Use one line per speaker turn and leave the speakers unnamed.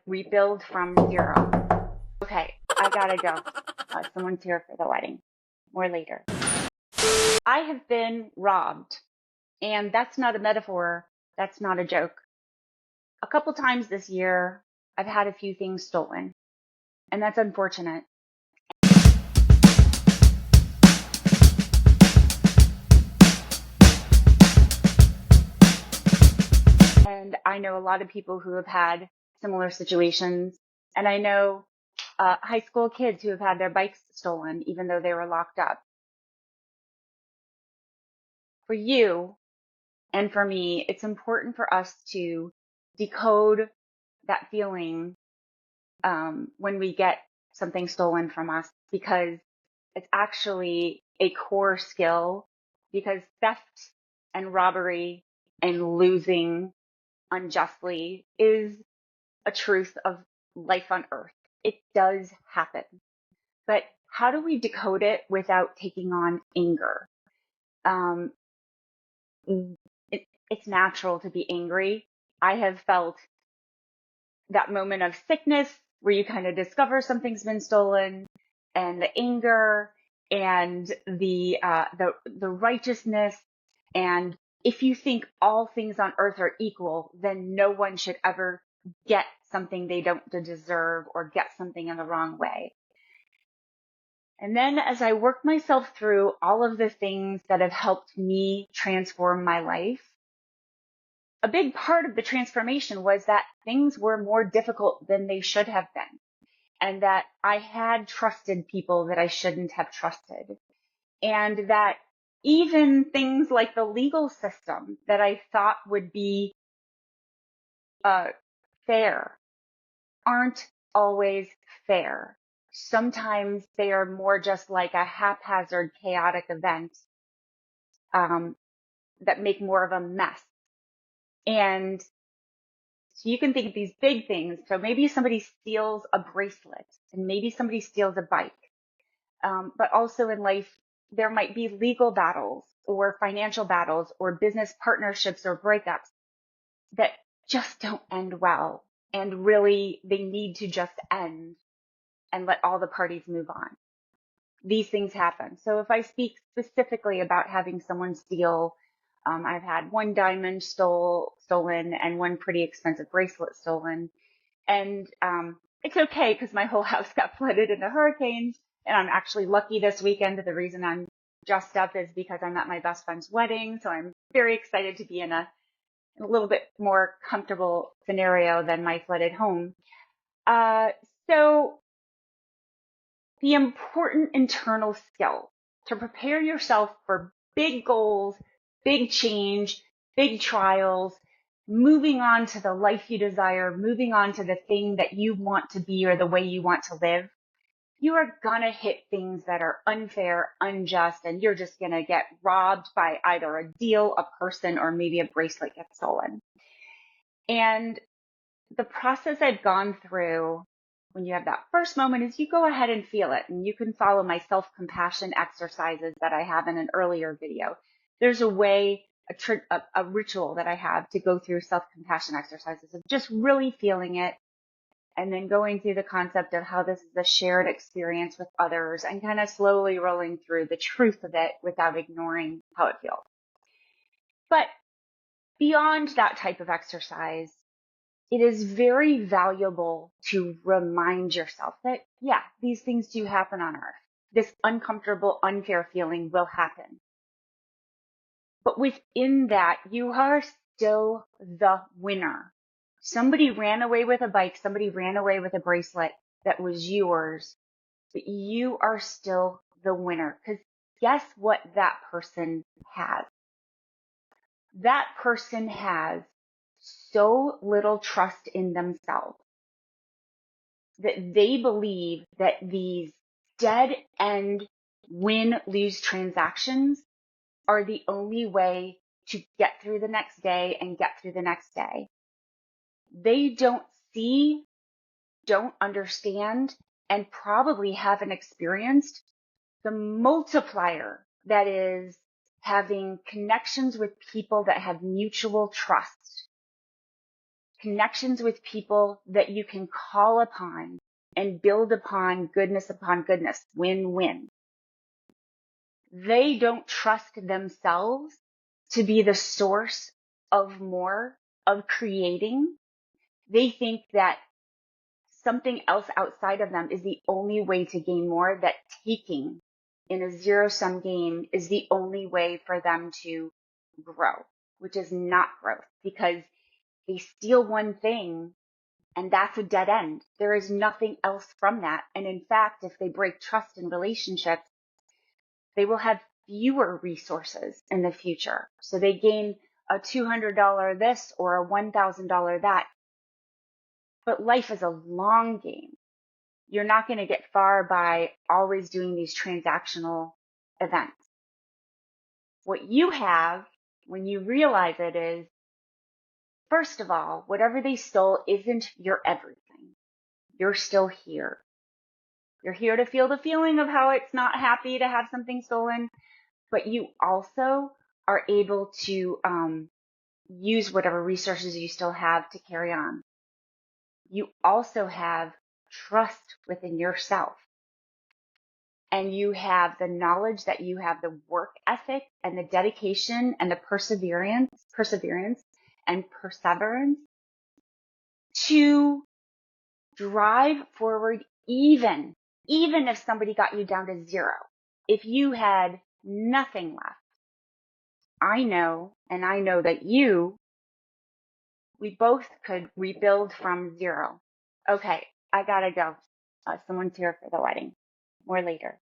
rebuild from zero. Okay, I gotta go. Someone's here for the wedding. More later. I have been robbed, and that's not a metaphor. That's not a joke. A couple times this year, I've had a few things stolen, and that's unfortunate. And I know a lot of people who have had similar situations, and I know high school kids who have had their bikes stolen, even though they were locked up. For you and for me, it's important for us to decode that feeling when we get something stolen from us, because it's actually a core skill, because theft and robbery and losing unjustly is a truth of life on earth. It does happen. But how do we decode it without taking on anger? It's natural to be angry. I have felt that moment of sickness where you kind of discover something's been stolen, and the anger and the righteousness. And if you think all things on earth are equal, then no one should ever get something they don't deserve or get something in the wrong way. And then as I work myself through all of the things that have helped me transform my life, a big part of the transformation was that things were more difficult than they should have been, and that I had trusted people that I shouldn't have trusted, and that even things like the legal system that I thought would be fair aren't always fair. Sometimes they are more just like a haphazard, chaotic event that make more of a mess. And so you can think of these big things. So maybe somebody steals a bracelet, and maybe somebody steals a bike. But also in life, there might be legal battles or financial battles or business partnerships or breakups that just don't end well. And really, they need to just end and let all the parties move on. These things happen. So if I speak specifically about having someone steal, I've had one diamond stolen and one pretty expensive bracelet stolen. And it's okay because my whole house got flooded in the hurricanes. And I'm actually lucky this weekend. The reason I'm dressed up is because I'm at my best friend's wedding. So I'm very excited to be in a little bit more comfortable scenario than my flooded home. So the important internal skill to prepare yourself for big goals, big change, big trials, moving on to the life you desire, moving on to the thing that you want to be or the way you want to live, you are gonna hit things that are unfair, unjust, and you're just gonna get robbed by either a deal, a person, or maybe a bracelet gets stolen. And the process I've gone through when you have that first moment is you go ahead and feel it, and you can follow my self-compassion exercises that I have in an earlier video. There's a way, a ritual that I have to go through self-compassion exercises of just really feeling it, and then going through the concept of how this is a shared experience with others, and kind of slowly rolling through the truth of it without ignoring how it feels. But beyond that type of exercise, it is very valuable to remind yourself that, yeah, these things do happen on earth. This uncomfortable, unfair feeling will happen. But within that, you are still the winner. Somebody ran away with a bike, somebody ran away with a bracelet that was yours, but you are still the winner. Because guess what that person has? That person has so little trust in themselves that they believe that these dead-end win-lose transactions are the only way to get through the next day and get through the next day. They don't see, don't understand, and probably haven't experienced the multiplier that is having connections with people that have mutual trust. connections with people that you can call upon and build upon goodness, win-win. They don't trust themselves to be the source of more, of creating. They think that something else outside of them is the only way to gain more, that taking in a zero-sum game is the only way for them to grow, which is not growth, because they steal one thing and that's a dead end. There is nothing else from that. And in fact, if they break trust in relationships, they will have fewer resources in the future. So they gain a $200 this or a $1,000 that. But life is a long game. You're not going to get far by always doing these transactional events. What you have when you realize it is, first of all, whatever they stole isn't your everything. You're still here. You're here to feel the feeling of how it's not happy to have something stolen, but you also are able to use whatever resources you still have to carry on. You also have trust within yourself. And you have the knowledge that you have the work ethic and the dedication and the perseverance and perseverance to drive forward, even if somebody got you down to zero. If you had nothing left, I know that we both could rebuild from zero. Okay, I gotta go. Someone's here for the wedding. More later.